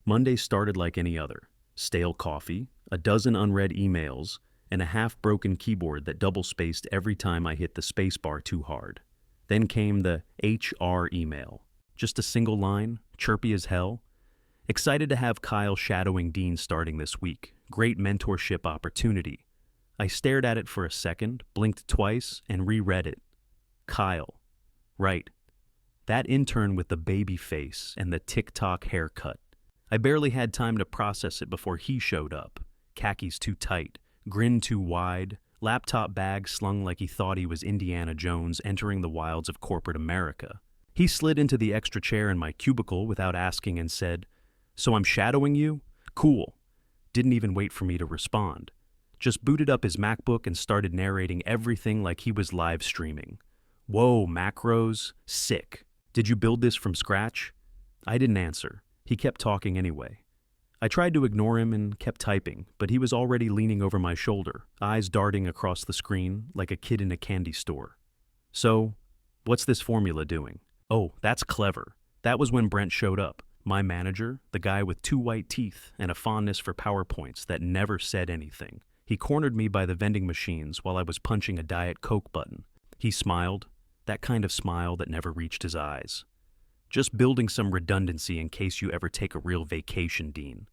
Monday started like any other. Stale coffee, a dozen unread emails, and a half-broken keyboard that double-spaced every time I hit the spacebar too hard. Then came the HR email. Just a single line, chirpy as hell. Excited to have Kyle shadowing Dean starting this week. Great mentorship opportunity. I stared at it for a second, blinked twice, and reread it. Kyle. Right. That intern with the baby face and the TikTok haircut. I barely had time to process it before he showed up. Khakis too tight, grin too wide, laptop bag slung like he thought he was Indiana Jones entering the wilds of corporate America. He slid into the extra chair in my cubicle without asking and said, "So I'm shadowing you? Cool." Didn't even wait for me to respond. Just booted up his MacBook and started narrating everything like he was live streaming. Whoa, macros, sick. Did you build this from scratch? I didn't answer. He kept talking anyway. I tried to ignore him and kept typing, but he was already leaning over my shoulder, eyes darting across the screen like a kid in a candy store. So, what's this formula doing? Oh, that's clever. That was when Brent showed up. My manager, the guy with two white teeth and a fondness for PowerPoints that never said anything. He cornered me by the vending machines while I was punching a Diet Coke button. He smiled, that kind of smile that never reached his eyes. Just building some redundancy in case you ever take a real vacation, Dean.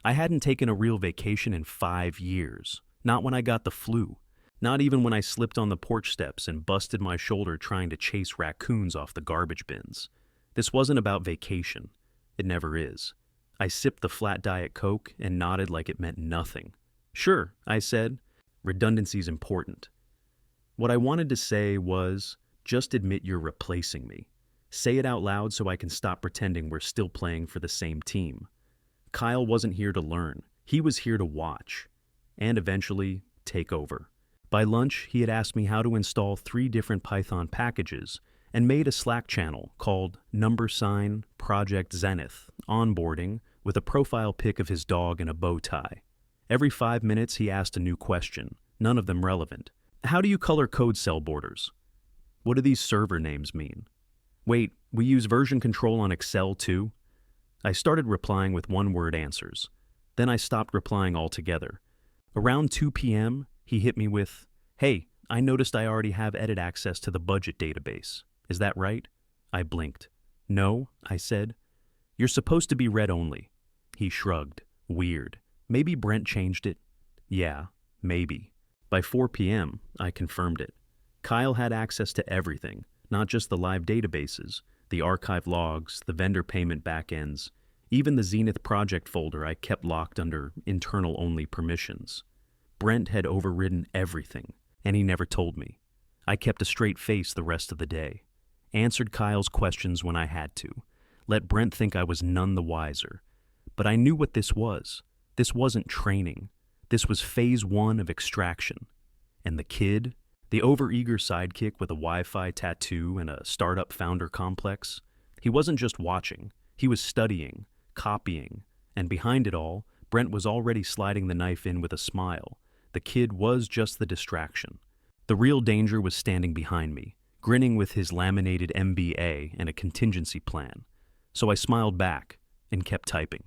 I hadn't taken a real vacation in 5 years. Not when I got the flu. Not even when I slipped on the porch steps and busted my shoulder trying to chase raccoons off the garbage bins. This wasn't about vacation. It never is. I sipped the flat Diet Coke and nodded like it meant nothing. Sure, I said. Redundancy's important. What I wanted to say was, just admit you're replacing me. Say it out loud so I can stop pretending we're still playing for the same team. Kyle wasn't here to learn. He was here to watch. And eventually, take over. By lunch, he had asked me how to install 3 different Python packages and made a Slack channel called #Project Zenith onboarding with a profile pic of his dog in a bow tie. Every 5 minutes, he asked a new question, none of them relevant. How do you color code cell borders? What do these server names mean? Wait, we use version control on Excel too? I started replying with one-word answers. Then I stopped replying altogether. Around 2 p.m., he hit me with, "Hey, I noticed I already have edit access to the budget database. Is that right?" I blinked. "No," I said. "You're supposed to be read only." He shrugged. Weird. Maybe Brent changed it? Yeah, maybe. By 4 p.m., I confirmed it. Kyle had access to everything, not just the live databases, the archive logs, the vendor payment backends, even the Zenith project folder I kept locked under internal-only permissions. Brent had overridden everything, and he never told me. I kept a straight face the rest of the day. Answered Kyle's questions when I had to. Let Brent think I was none the wiser. But I knew what this was. This wasn't training. This was phase 1 of extraction. And the kid, the overeager sidekick with a Wi-Fi tattoo and a startup founder complex, he wasn't just watching. He was studying, copying, and behind it all, Brent was already sliding the knife in with a smile. The kid was just the distraction. The real danger was standing behind me, grinning with his laminated MBA and a contingency plan. So I smiled back and kept typing.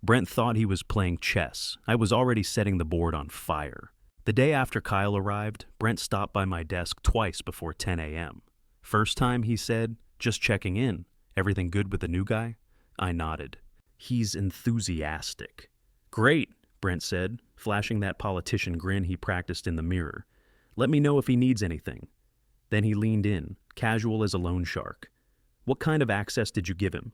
Brent thought he was playing chess. I was already setting the board on fire. The day after Kyle arrived, Brent stopped by my desk twice before 10 a.m. First time, he said, "Just checking in. Everything good with the new guy?" I nodded. "He's enthusiastic." "Great," Brent said, flashing that politician grin he practiced in the mirror. "Let me know if he needs anything." Then he leaned in, casual as a loan shark. "What kind of access did you give him?"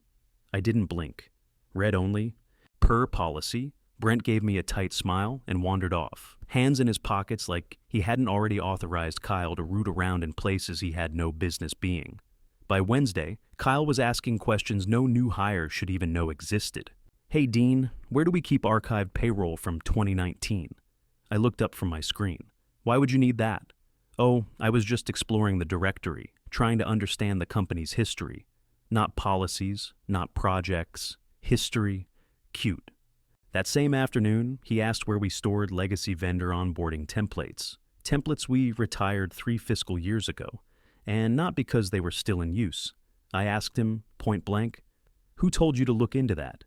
I didn't blink. "Read only." Per policy, Brent gave me a tight smile and wandered off, hands in his pockets like he hadn't already authorized Kyle to root around in places he had no business being. By Wednesday, Kyle was asking questions no new hire should even know existed. "Hey Dean, where do we keep archived payroll from 2019? I looked up from my screen. "Why would you need that?" "Oh, I was just exploring the directory, trying to understand the company's history. Not policies, not projects, history. Cute." That same afternoon, he asked where we stored legacy vendor onboarding templates. Templates we retired 3 fiscal years ago, and not because they were still in use. I asked him, point blank, "Who told you to look into that?"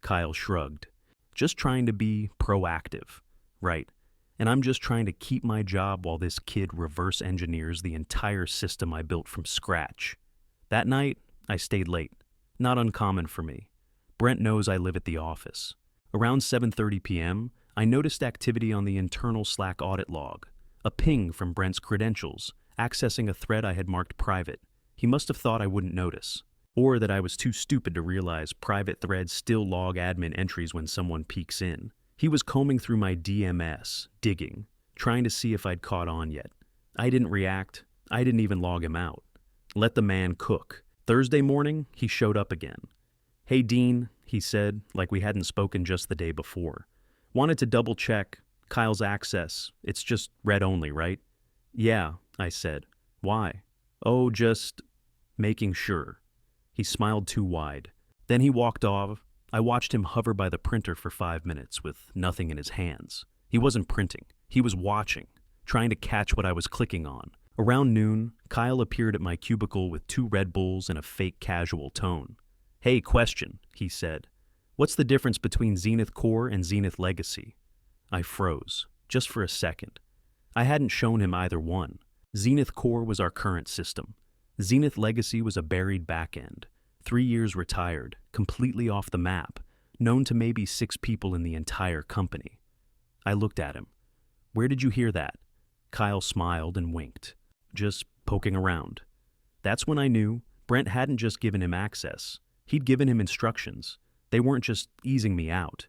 Kyle shrugged. Just trying to be proactive. Right. And I'm just trying to keep my job while this kid reverse engineers the entire system I built from scratch. That night, I stayed late. Not uncommon for me. Brent knows I live at the office. Around 7:30 p.m., I noticed activity on the internal Slack audit log. A ping from Brent's credentials, accessing a thread I had marked private. He must have thought I wouldn't notice. Or that I was too stupid to realize private threads still log admin entries when someone peeks in. He was combing through my DMS, digging, trying to see if I'd caught on yet. I didn't react. I didn't even log him out. Let the man cook. Thursday morning, he showed up again. "Hey, Dean," he said, like we hadn't spoken just the day before. "Wanted to double check. Kyle's access. It's just read only, right?" "Yeah," I said. "Why?" "Oh, just making sure." He smiled too wide. Then he walked off. I watched him hover by the printer for 5 minutes with nothing in his hands. He wasn't printing. He was watching, trying to catch what I was clicking on. Around noon, Kyle appeared at my cubicle with 2 Red Bulls and a fake casual tone. "Hey, question," he said. "What's the difference between Zenith Core and Zenith Legacy?" I froze, just for a second. I hadn't shown him either one. Zenith Core was our current system. Zenith Legacy was a buried backend. 3 years retired, completely off the map, known to maybe 6 people in the entire company. I looked at him. "Where did you hear that?" Kyle smiled and winked. "Just poking around." That's when I knew Brent hadn't just given him access. He'd given him instructions. They weren't just easing me out.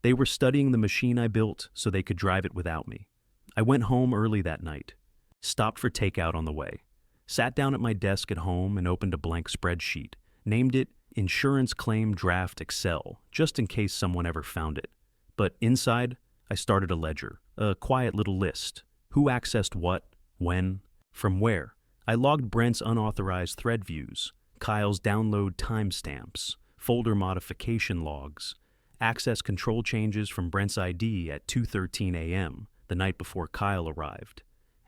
They were studying the machine I built so they could drive it without me. I went home early that night. Stopped for takeout on the way. Sat down at my desk at home and opened a blank spreadsheet. Named it Insurance Claim Draft Excel, just in case someone ever found it. But inside, I started a ledger, a quiet little list. Who accessed what, when, from where. I logged Brent's unauthorized thread views, Kyle's download timestamps, folder modification logs, access control changes from Brent's ID at 2:13 a.m., the night before Kyle arrived.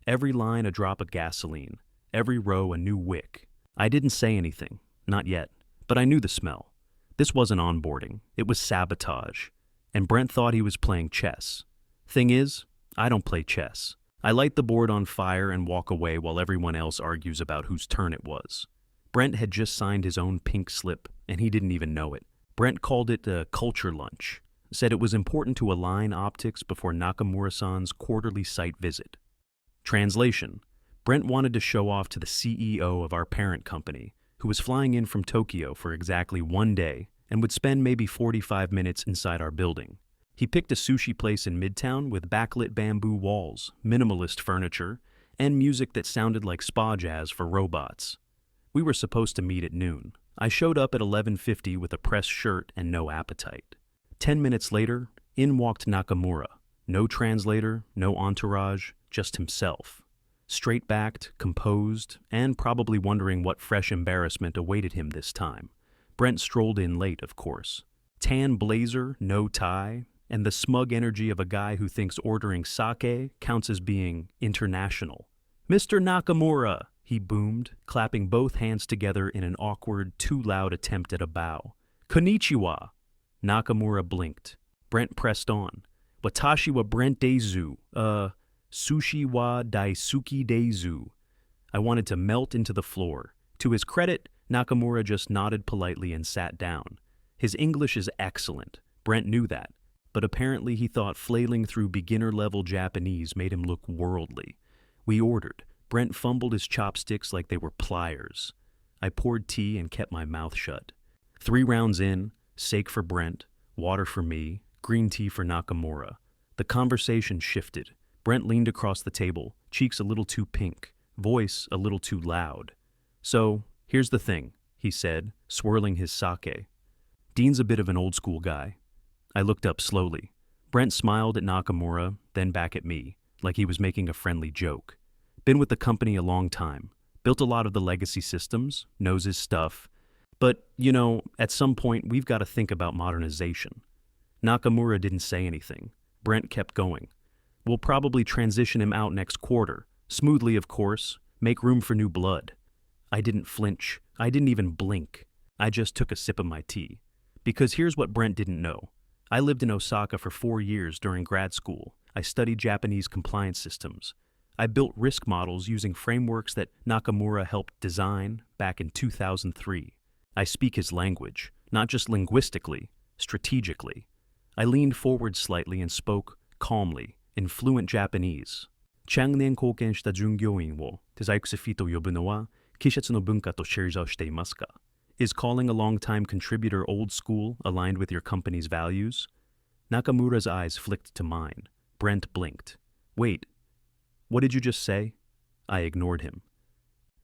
Every line a drop of gasoline, every row a new wick. I didn't say anything, not yet, but I knew the smell. This wasn't onboarding, it was sabotage. And Brent thought he was playing chess. Thing is, I don't play chess. I light the board on fire and walk away while everyone else argues about whose turn it was. Brent had just signed his own pink slip, and he didn't even know it. Brent called it a culture lunch, said it was important to align optics before Nakamura-san's quarterly site visit. Translation: Brent wanted to show off to the CEO of our parent company, who was flying in from Tokyo for exactly 1 day and would spend maybe 45 minutes inside our building. He picked a sushi place in Midtown with backlit bamboo walls, minimalist furniture, and music that sounded like spa jazz for robots. We were supposed to meet at noon. I showed up at 11:50 with a pressed shirt and no appetite. 10 minutes later, in walked Nakamura. No translator, no entourage, just himself. Straight-backed, composed, and probably wondering what fresh embarrassment awaited him this time. Brent strolled in late, of course. Tan blazer, no tie, and the smug energy of a guy who thinks ordering sake counts as being international. "Mr. Nakamura," he boomed, clapping both hands together in an awkward, too loud attempt at a bow. "Konnichiwa." Nakamura blinked. Brent pressed on. "Watashi wa Brent Deizu, sushi wa daisuki deizu." I wanted to melt into the floor. To his credit, Nakamura just nodded politely and sat down. His English is excellent. Brent knew that. But apparently he thought flailing through beginner-level Japanese made him look worldly. We ordered. Brent fumbled his chopsticks like they were pliers. I poured tea and kept my mouth shut. 3 rounds in, sake for Brent, water for me, green tea for Nakamura. The conversation shifted. Brent leaned across the table, cheeks a little too pink, voice a little too loud. "So, here's the thing," he said, swirling his sake. "Dean's a bit of an old-school guy." I looked up slowly. Brent smiled at Nakamura, then back at me, like he was making a friendly joke. Been with the company a long time. Built a lot of the legacy systems, knows his stuff. But, at some point we've got to think about modernization. Nakamura didn't say anything. Brent kept going. "We'll probably transition him out next quarter. Smoothly, of course. Make room for new blood." I didn't flinch. I didn't even blink. I just took a sip of my tea. Because here's what Brent didn't know. I lived in Osaka for 4 years during grad school. I studied Japanese compliance systems. I built risk models using frameworks that Nakamura helped design back in 2003. I speak his language, not just linguistically, strategically. I leaned forward slightly and spoke calmly in fluent Japanese. 長年貢献した従業員を手細工と呼ぶのは季節の文化とシェアしていますか? Is calling a long-time contributor old school aligned with your company's values? Nakamura's eyes flicked to mine. Brent blinked. Wait, what did you just say? I ignored him.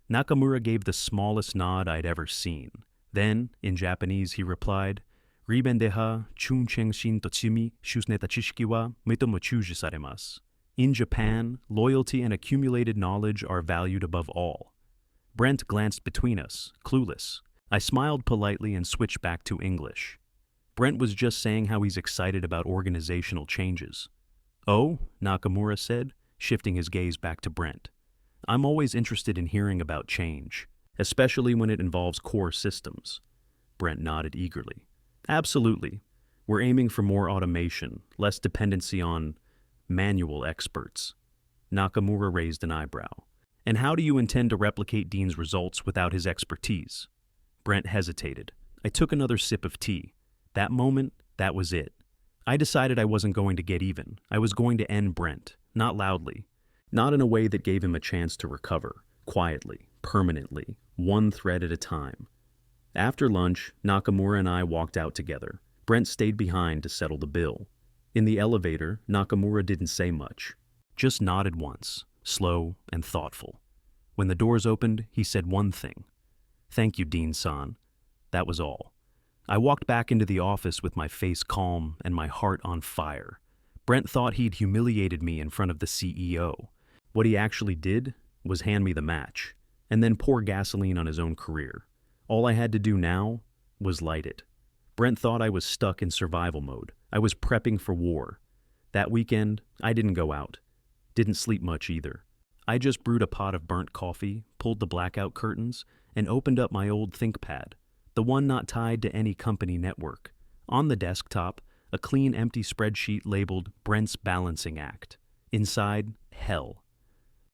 Nakamura gave the smallest nod I'd ever seen. Then, in Japanese, he replied, リベンでは忠誠心と罪、修正た知識は認め注視されます. In Japan, loyalty and accumulated knowledge are valued above all. Brent glanced between us, clueless. I smiled politely and switched back to English. Brent was just saying how he's excited about organizational changes. Oh, Nakamura said, shifting his gaze back to Brent. I'm always interested in hearing about change, especially when it involves core systems. Brent nodded eagerly. Absolutely. We're aiming for more automation, less dependency on manual experts. Nakamura raised an eyebrow. And how do you intend to replicate Dean's results without his expertise? Brent hesitated. I took another sip of tea. That moment, that was it. I decided I wasn't going to get even. I was going to end Brent, not loudly, not in a way that gave him a chance to recover, quietly, permanently, one thread at a time. After lunch, Nakamura and I walked out together. Brent stayed behind to settle the bill. In the elevator, Nakamura didn't say much, just nodded once, slow and thoughtful. When the doors opened, he said one thing. Thank you, Dean-san. That was all. I walked back into the office with my face calm and my heart on fire. Brent thought he'd humiliated me in front of the CEO. What he actually did was hand me the match, and then pour gasoline on his own career. All I had to do now was light it. Brent thought I was stuck in survival mode. I was prepping for war. That weekend, I didn't go out. Didn't sleep much either. I just brewed a pot of burnt coffee, pulled the blackout curtains, and opened up my old ThinkPad, the one not tied to any company network. On the desktop, a clean, empty spreadsheet labeled Brent's Balancing Act. Inside, hell.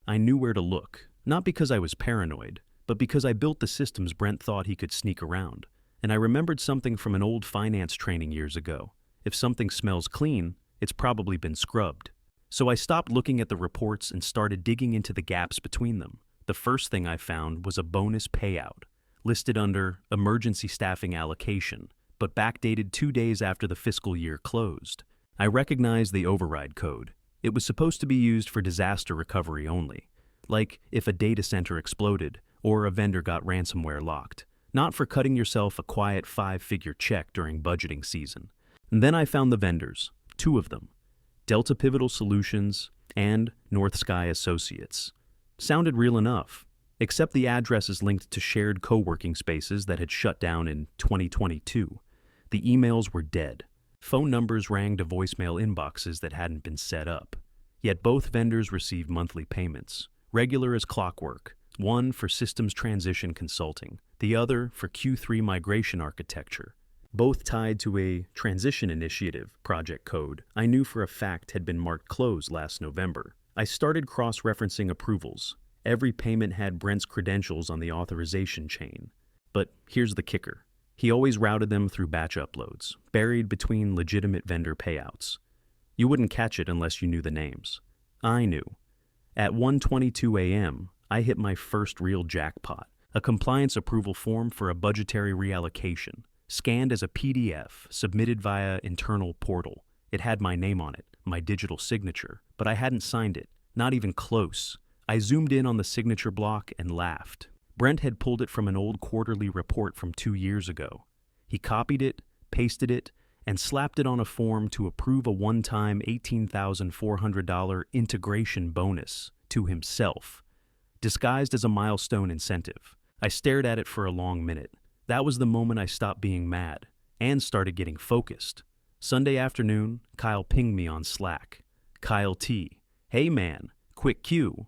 I knew where to look, not because I was paranoid, but because I built the systems Brent thought he could sneak around. And I remembered something from an old finance training years ago. If something smells clean, it's probably been scrubbed. So I stopped looking at the reports and started digging into the gaps between them. The first thing I found was a bonus payout, listed under emergency staffing allocation, but backdated 2 days after the fiscal year closed. I recognized the override code. It was supposed to be used for disaster recovery only, like if a data center exploded or a vendor got ransomware locked, not for cutting yourself a quiet 5-figure check during budgeting season. And then I found the vendors, 2 of them, Delta Pivotal Solutions and North Sky Associates. Sounded real enough, except the addresses linked to shared co-working spaces that had shut down in 2022. The emails were dead. Phone numbers rang to voicemail inboxes that hadn't been set up. Yet both vendors received monthly payments, regular as clockwork, one for systems transition consulting, the other for Q3 migration architecture. Both tied to a transition initiative project code I knew for a fact had been marked closed last November. I started cross-referencing approvals. Every payment had Brent's credentials on the authorization chain. But here's the kicker. He always routed them through batch uploads, buried between legitimate vendor payouts. You wouldn't catch it unless you knew the names. I knew. At 1:22 a.m., I hit my first real jackpot, a compliance approval form for a budgetary reallocation, scanned as a PDF, submitted via internal portal. It had my name on it, my digital signature, but I hadn't signed it, not even close. I zoomed in on the signature block and laughed. Brent had pulled it from an old quarterly report from 2 years ago. He copied it, pasted it, and slapped it on a form to approve a one-time $18,400 integration bonus to himself, disguised as a milestone incentive. I stared at it for a long minute. That was the moment I stopped being mad and started getting focused. Sunday afternoon, Kyle pinged me on Slack. Kyle T. Hey man, quick cue.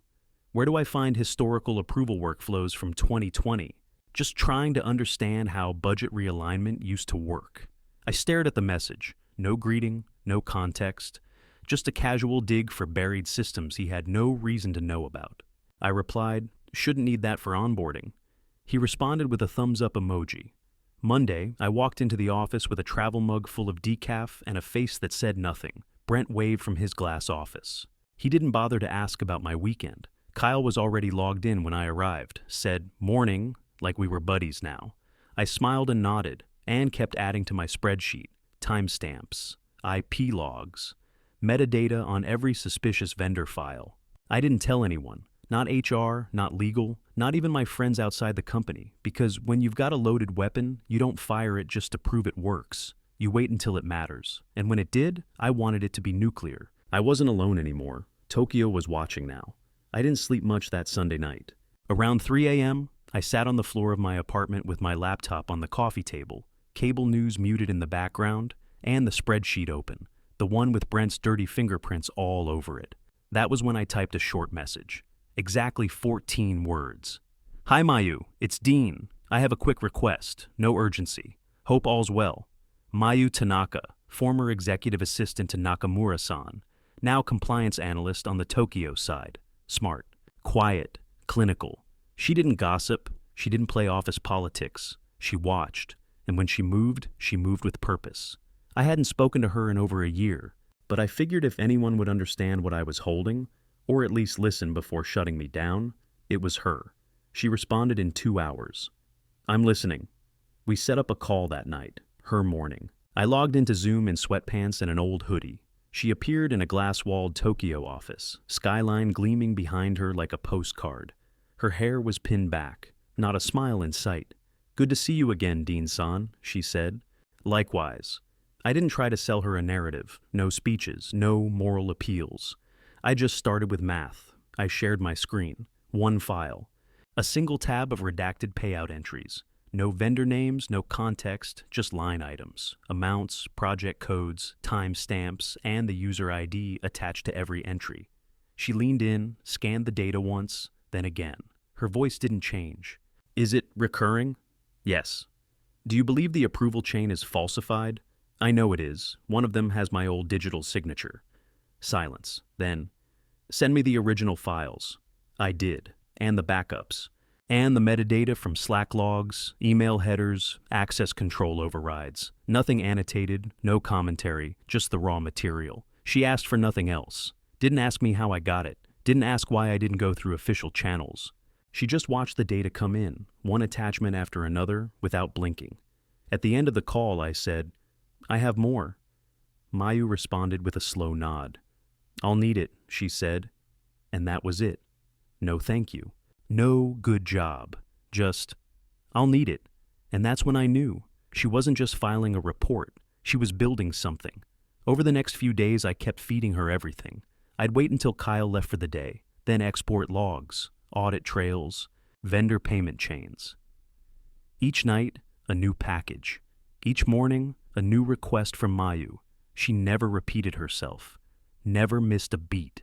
Where do I find historical approval workflows from 2020? Just trying to understand how budget realignment used to work. I stared at the message. No greeting, no context, just a casual dig for buried systems he had no reason to know about. I replied, "Shouldn't need that for onboarding." He responded with a thumbs-up emoji. Monday, I walked into the office with a travel mug full of decaf and a face that said nothing. Brent waved from his glass office. He didn't bother to ask about my weekend. Kyle was already logged in when I arrived, said, "Morning," like we were buddies now. I smiled and nodded, and kept adding to my spreadsheet, timestamps, IP logs, metadata on every suspicious vendor file. I didn't tell anyone, not HR, not legal, not even my friends outside the company, because when you've got a loaded weapon, you don't fire it just to prove it works. You wait until it matters. And when it did, I wanted it to be nuclear. I wasn't alone anymore. Tokyo was watching now. I didn't sleep much that Sunday night. Around 3 a.m., I sat on the floor of my apartment with my laptop on the coffee table, cable news muted in the background, and the spreadsheet open, the one with Brent's dirty fingerprints all over it. That was when I typed a short message. Exactly 14 words. "Hi Mayu, it's Dean. I have a quick request. No urgency. Hope all's well. Mayu Tanaka, former executive assistant to Nakamura-san, now compliance analyst on the Tokyo side. Smart, quiet, clinical. She didn't gossip. She didn't play office politics. She watched. And when she moved with purpose. I hadn't spoken to her in over a year, but I figured if anyone would understand what I was holding, or at least listen before shutting me down, it was her. She responded in 2 hours. "I'm listening." We set up a call that night, her morning. I logged into Zoom in sweatpants and an old hoodie. She appeared in a glass-walled Tokyo office, skyline gleaming behind her like a postcard. Her hair was pinned back, not a smile in sight. "Good to see you again, Dean-san," she said. Likewise. I didn't try to sell her a narrative, no speeches, no moral appeals. I just started with math. I shared my screen. One file. A single tab of redacted payout entries. No vendor names, no context, just line items, amounts, project codes, timestamps, and the user ID attached to every entry. She leaned in, scanned the data once, then again. Her voice didn't change. "Is it recurring?" "Yes." "Do you believe the approval chain is falsified?" "I know it is. One of them has my old digital signature." Silence. Then, "Send me the original files." I did, and the backups, and the metadata from Slack logs, email headers, access control overrides. Nothing annotated, no commentary, just the raw material. She asked for nothing else. Didn't ask me how I got it. Didn't ask why I didn't go through official channels. She just watched the data come in, one attachment after another, without blinking. At the end of the call, I said, "I have more." Mayu responded with a slow nod. "I'll need it," she said. And that was it. No thank you. No good job. Just, "I'll need it." And that's when I knew. She wasn't just filing a report. She was building something. Over the next few days, I kept feeding her everything. I'd wait until Kyle left for the day, then export logs, audit trails, vendor payment chains. Each night, a new package. Each morning, a new request from Mayu. She never repeated herself. Never missed a beat.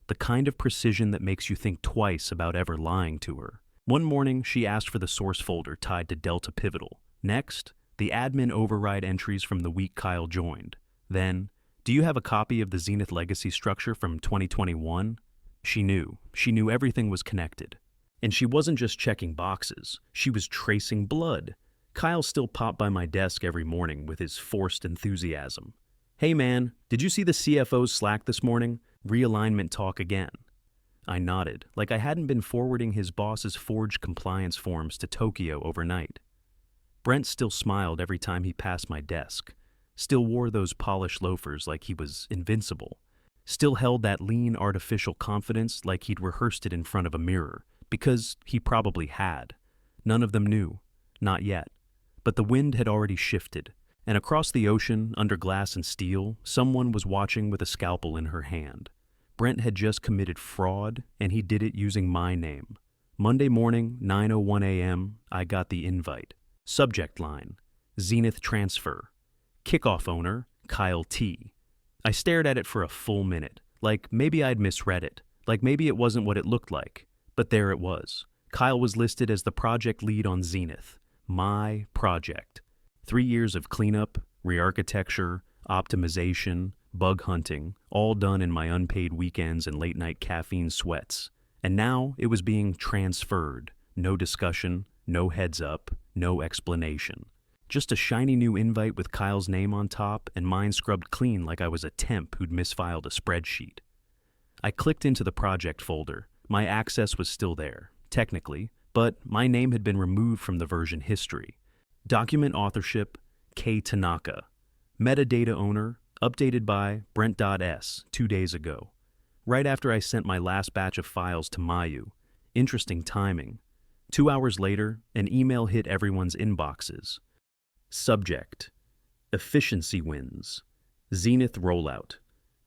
The kind of precision that makes you think twice about ever lying to her. One morning, she asked for the source folder tied to Delta Pivotal. Next, the admin override entries from the week Kyle joined. Then, "Do you have a copy of the Zenith legacy structure from 2021? She knew. She knew everything was connected. And she wasn't just checking boxes. She was tracing blood. Kyle still popped by my desk every morning with his forced enthusiasm. "Hey man, did you see the CFO's Slack this morning? Realignment talk again." I nodded, like I hadn't been forwarding his boss's forged compliance forms to Tokyo overnight. Brent still smiled every time he passed my desk. Still wore those polished loafers like he was invincible. Still held that lean artificial confidence like he'd rehearsed it in front of a mirror, because he probably had. None of them knew. Not yet. But the wind had already shifted. And across the ocean, under glass and steel, someone was watching with a scalpel in her hand. Brent had just committed fraud, and he did it using my name. Monday morning, 9:01 a.m., I got the invite. Subject line, Zenith Transfer. Kickoff owner, Kyle T. I stared at it for a full minute, like maybe I'd misread it, like maybe it wasn't what it looked like. But there it was. Kyle was listed as the project lead on Zenith. My project. 3 years of cleanup, re-architecture, optimization, bug hunting, all done in my unpaid weekends and late-night caffeine sweats. And now it was being transferred. No discussion, no heads up, no explanation. Just a shiny new invite with Kyle's name on top and mine scrubbed clean like I was a temp who'd misfiled a spreadsheet. I clicked into the project folder. My access was still there, technically, but my name had been removed from the version history. Document authorship, K. Tanaka. Metadata owner, updated by Brent.s 2 days ago. Right after I sent my last batch of files to Mayu. Interesting timing. 2 hours later, an email hit everyone's inboxes. Subject: Efficiency wins. Zenith rollout.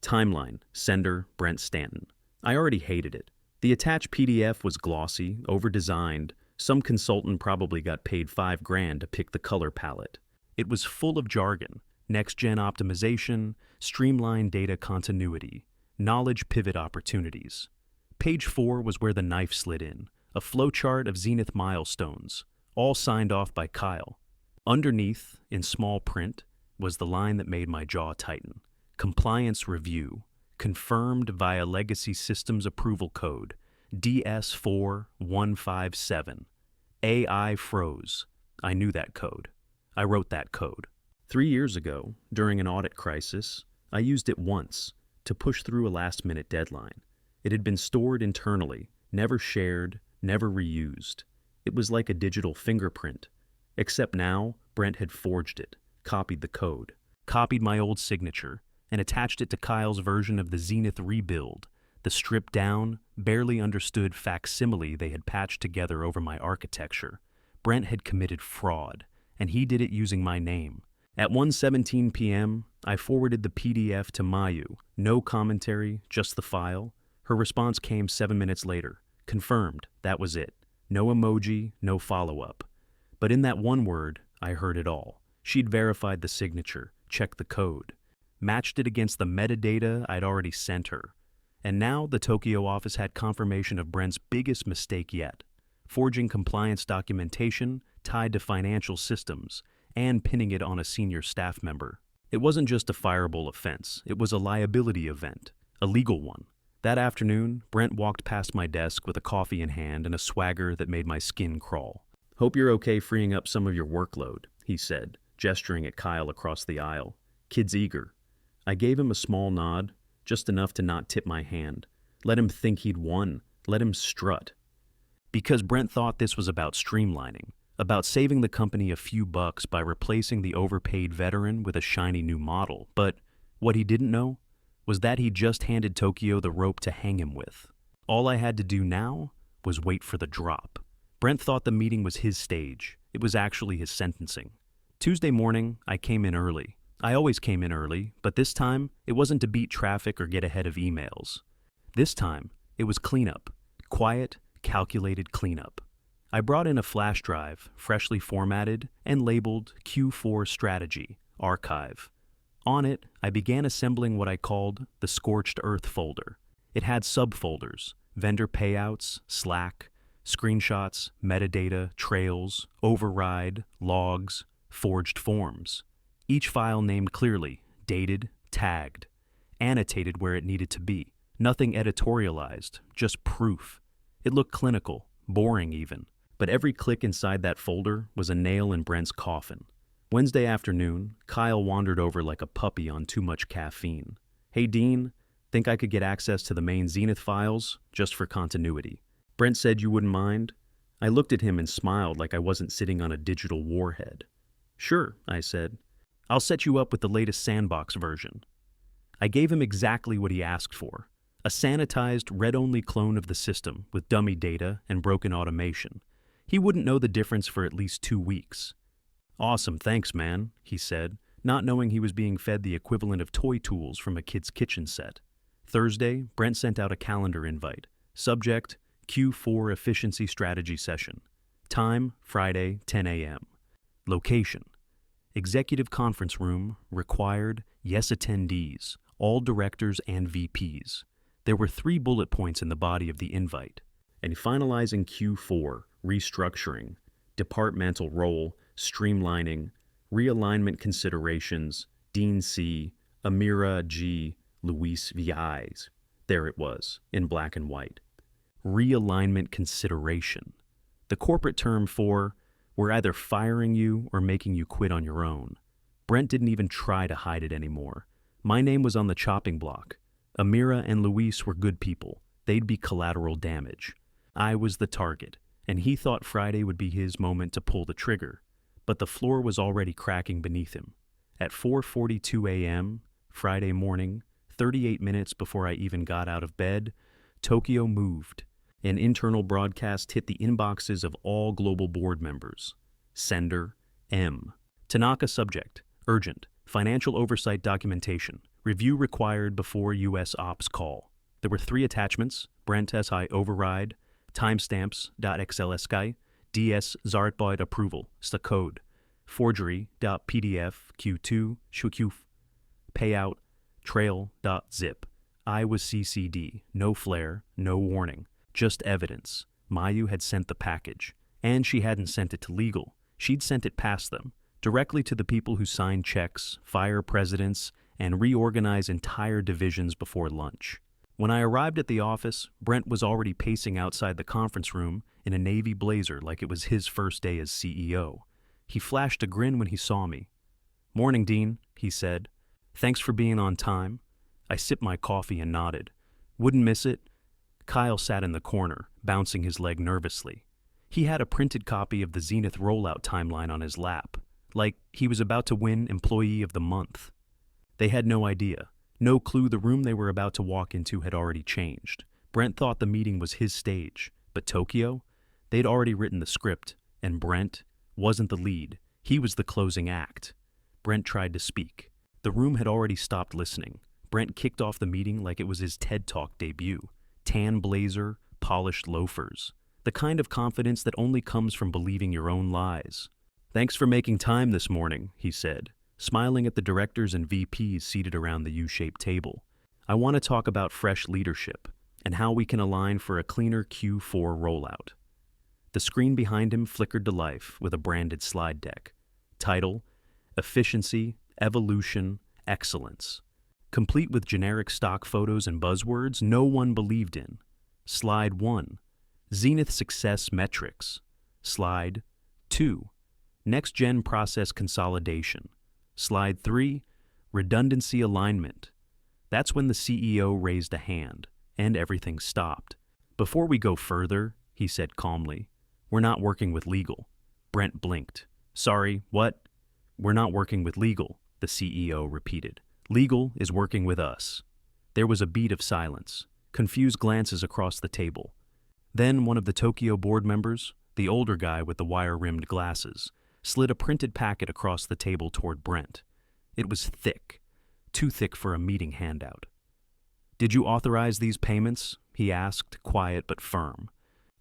Timeline: Sender Brent Stanton. I already hated it. The attached PDF was glossy, over-designed. Some consultant probably got paid $5,000 to pick the color palette. It was full of jargon: next-gen optimization, streamlined data continuity, knowledge pivot opportunities. Page 4 was where the knife slid in, a flowchart of Zenith milestones, all signed off by Kyle. Underneath, in small print, was the line that made my jaw tighten. Compliance review, confirmed via legacy systems approval code, DS4157. AI froze. I knew that code. I wrote that code. 3 years ago, during an audit crisis, I used it once to push through a last-minute deadline. It had been stored internally, never shared, never reused. It was like a digital fingerprint. Except now, Brent had forged it, copied the code, copied my old signature, and attached it to Kyle's version of the Zenith rebuild, the stripped-down, barely understood facsimile they had patched together over my architecture. Brent had committed fraud, and he did it using my name. At 1:17 p.m., I forwarded the PDF to Mayu. No commentary, just the file. Her response came 7 minutes later. Confirmed, that was it. No emoji, no follow-up. But in that one word, I heard it all. She'd verified the signature, checked the code, matched it against the metadata I'd already sent her. And now the Tokyo office had confirmation of Brent's biggest mistake yet: forging compliance documentation tied to financial systems and pinning it on a senior staff member. It wasn't just a fireable offense, it was a liability event, a legal one. That afternoon, Brent walked past my desk with a coffee in hand and a swagger that made my skin crawl. "Hope you're okay freeing up some of your workload," he said, gesturing at Kyle across the aisle. "Kid's eager." I gave him a small nod, just enough to not tip my hand. Let him think he'd won. Let him strut. Because Brent thought this was about streamlining, about saving the company a few bucks by replacing the overpaid veteran with a shiny new model. But what he didn't know was that he just handed Tokyo the rope to hang him with. All I had to do now was wait for the drop. Brent thought the meeting was his stage. It was actually his sentencing. Tuesday morning, I came in early. I always came in early, but this time, it wasn't to beat traffic or get ahead of emails. This time, it was cleanup. Quiet, calculated cleanup. I brought in a flash drive, freshly formatted and labeled Q4 Strategy, Archive. On it, I began assembling what I called the Scorched Earth folder. It had subfolders: vendor payouts, Slack, screenshots, metadata, trails, override, logs, forged forms. Each file named clearly, dated, tagged, annotated where it needed to be. Nothing editorialized, just proof. It looked clinical, boring even, but every click inside that folder was a nail in Brent's coffin. Wednesday afternoon, Kyle wandered over like a puppy on too much caffeine. "Hey Dean, think I could get access to the main Zenith files, just for continuity? Brent said you wouldn't mind." I looked at him and smiled like I wasn't sitting on a digital warhead. "Sure," I said. "I'll set you up with the latest sandbox version." I gave him exactly what he asked for: a sanitized, read-only clone of the system with dummy data and broken automation. He wouldn't know the difference for at least 2 weeks. "Awesome, thanks, man," he said, not knowing he was being fed the equivalent of toy tools from a kid's kitchen set. Thursday, Brent sent out a calendar invite. Subject: Q4 Efficiency Strategy Session. Time: Friday, 10 a.m. Location: Executive Conference Room. Required: yes attendees, all directors and VPs. There were 3 bullet points in the body of the invite. And finalizing Q4, restructuring, departmental role, streamlining, Realignment considerations, Dean C., Amira G., Luis Vies. There it was, in black and white. Realignment consideration. The corporate term for, we're either firing you or making you quit on your own. Brent didn't even try to hide it anymore. My name was on the chopping block. Amira and Luis were good people. They'd be collateral damage. I was the target, and he thought Friday would be his moment to pull the trigger. But the floor was already cracking beneath him. At 4:42 a.m., Friday morning, 38 minutes before I even got out of bed, Tokyo moved. An internal broadcast hit the inboxes of all global board members. Sender, M. Tanaka subject, urgent, financial oversight documentation, review required before U.S. ops call. There were 3 attachments, Brent SI override, timestamps.xlsky, DS Zartbot approval, code, forgery.pdf q2 shukuf, payout, trail.zip. I was CCD, no flare, no warning, just evidence. Mayu had sent the package, and she hadn't sent it to legal. She'd sent it past them, directly to the people who sign checks, fire presidents, and reorganize entire divisions before lunch. When I arrived at the office, Brent was already pacing outside the conference room in a navy blazer like it was his first day as CEO. He flashed a grin when he saw me. "Morning, Dean," he said. "Thanks for being on time." I sipped my coffee and nodded. "Wouldn't miss it." Kyle sat in the corner, bouncing his leg nervously. He had a printed copy of the Zenith rollout timeline on his lap, like he was about to win Employee of the Month. They had no idea. No clue the room they were about to walk into had already changed. Brent thought the meeting was his stage, but Tokyo? They'd already written the script, and Brent wasn't the lead. He was the closing act. Brent tried to speak. The room had already stopped listening. Brent kicked off the meeting like it was his TED Talk debut. Tan blazer, polished loafers. The kind of confidence that only comes from believing your own lies. "Thanks for making time this morning," he said, smiling at the directors and VPs seated around the U-shaped table. "I want to talk about fresh leadership and how we can align for a cleaner Q4 rollout." The screen behind him flickered to life with a branded slide deck. Title, Efficiency, Evolution, Excellence. Complete with generic stock photos and buzzwords no one believed in. Slide 1, Zenith Success Metrics. Slide 2, Next-Gen Process Consolidation. Slide 3, Redundancy Alignment. That's when the CEO raised a hand, and everything stopped. "Before we go further," he said calmly, "we're not working with legal." Brent blinked. "Sorry, what?" "We're not working with legal," the CEO repeated. "Legal is working with us." There was a beat of silence, confused glances across the table. Then one of the Tokyo board members, the older guy with the wire-rimmed glasses, slid a printed packet across the table toward Brent. It was thick, too thick for a meeting handout. "Did you authorize these payments?" he asked, quiet but firm.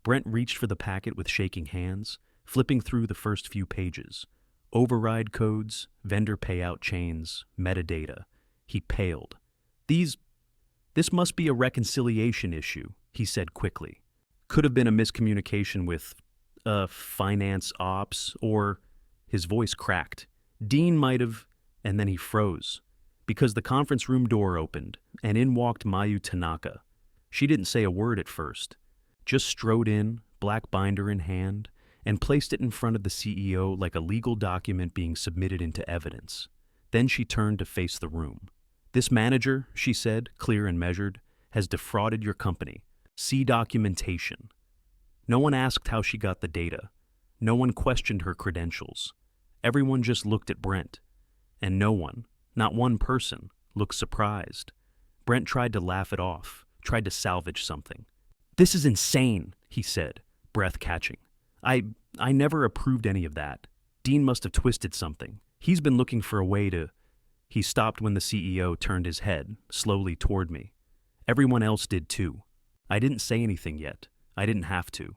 Brent reached for the packet with shaking hands, flipping through the first few pages. Override codes, vendor payout chains, metadata. He paled. This must be a reconciliation issue," he said quickly. "Could have been a miscommunication with, finance ops, or..." His voice cracked. "Dean might have..." And then he froze, because the conference room door opened, and in walked Mayu Tanaka. She didn't say a word at first, just strode in, black binder in hand, and placed it in front of the CEO like a legal document being submitted into evidence. Then she turned to face the room. "This manager," she said, clear and measured, "has defrauded your company. See documentation." No one asked how she got the data. No one questioned her credentials. Everyone just looked at Brent. And no one, not one person, looked surprised. Brent tried to laugh it off, tried to salvage something. "This is insane," he said, breath catching. I never approved any of that. Dean must have twisted something. He's been looking for a way to..." He stopped when the CEO turned his head, slowly toward me. Everyone else did too. I didn't say anything yet. I didn't have to.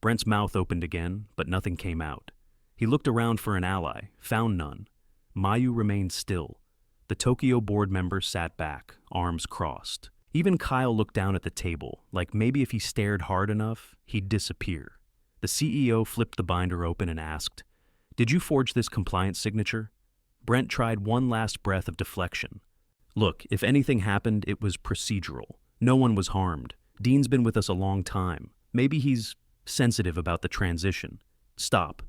Brent's mouth opened again, but nothing came out. He looked around for an ally, found none. Mayu remained still. The Tokyo board member sat back, arms crossed. Even Kyle looked down at the table, like maybe if he stared hard enough, he'd disappear. The CEO flipped the binder open and asked, "Did you forge this compliance signature?" Brent tried one last breath of deflection. Look, if anything happened, it was procedural. No one was harmed. Dean's been with us a long time. Maybe he's sensitive about the transition. Stop.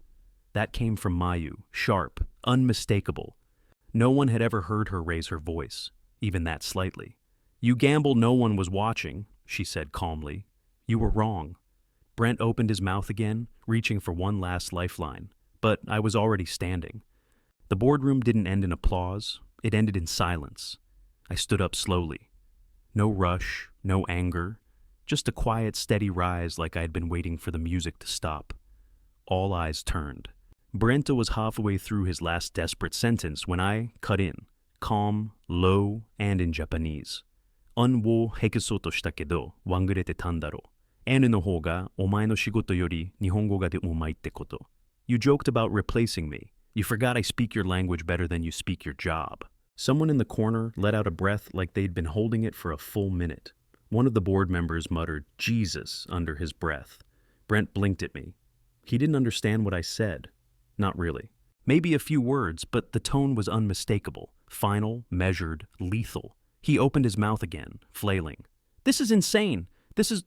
That came from Mayu, sharp, unmistakable. No one had ever heard her raise her voice, even that slightly. You gamble no one was watching, she said calmly. You were wrong. Brent opened his mouth again, reaching for one last lifeline, but I was already standing. The boardroom didn't end in applause, it ended in silence. I stood up slowly. No rush, no anger, just a quiet, steady rise like I had been waiting for the music to stop. All eyes turned. Brento was halfway through his last desperate sentence when I cut in, calm, low, and in Japanese. Un wo hekusouto shita kedo, wangurete tandaro. Nの方がお前の仕事より日本語がでうまいってこと. You joked about replacing me. You forgot I speak your language better than you speak your job. Someone in the corner let out a breath like they'd been holding it for a full minute. One of the board members muttered, Jesus, under his breath. Brent blinked at me. He didn't understand what I said. Not really. Maybe a few words, but the tone was unmistakable, final, measured, lethal. He opened his mouth again, flailing. This is insane.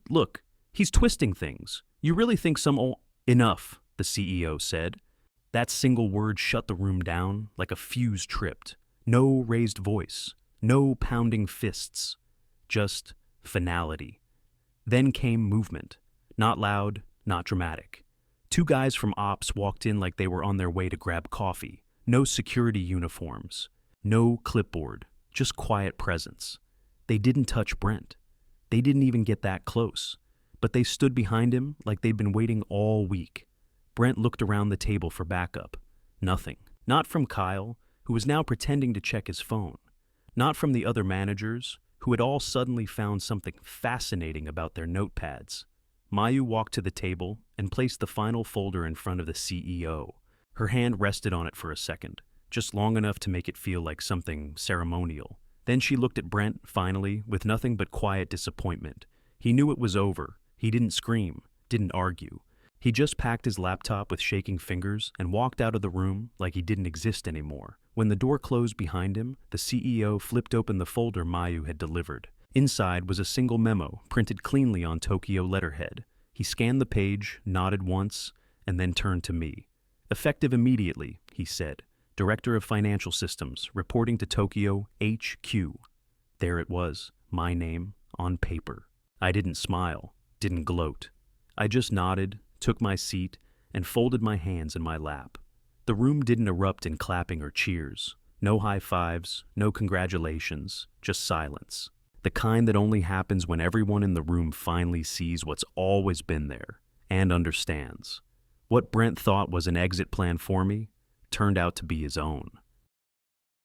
Look, he's twisting things. You really think Enough, the CEO said. That single word shut the room down like a fuse tripped. No raised voice, no pounding fists, just finality. Then came movement. Not loud, not dramatic. Two guys from ops walked in like they were on their way to grab coffee. No security uniforms. No clipboard. Just quiet presence. They didn't touch Brent. They didn't even get that close. But they stood behind him like they'd been waiting all week. Brent looked around the table for backup. Nothing. Not from Kyle, who was now pretending to check his phone. Not from the other managers, who had all suddenly found something fascinating about their notepads. Mayu walked to the table and placed the final folder in front of the CEO. Her hand rested on it for a second, just long enough to make it feel like something ceremonial. Then she looked at Brent, finally, with nothing but quiet disappointment. He knew it was over. He didn't scream, didn't argue. He just packed his laptop with shaking fingers and walked out of the room like he didn't exist anymore. When the door closed behind him, the CEO flipped open the folder Mayu had delivered. Inside was a single memo, printed cleanly on Tokyo letterhead. He scanned the page, nodded once, and then turned to me. Effective immediately, he said. Director of Financial Systems, reporting to Tokyo HQ. There it was, my name, on paper. I didn't smile, didn't gloat. I just nodded, took my seat, and folded my hands in my lap. The room didn't erupt in clapping or cheers. No high fives, no congratulations, just silence. The kind that only happens when everyone in the room finally sees what's always been there and understands. What Brent thought was an exit plan for me turned out to be his own.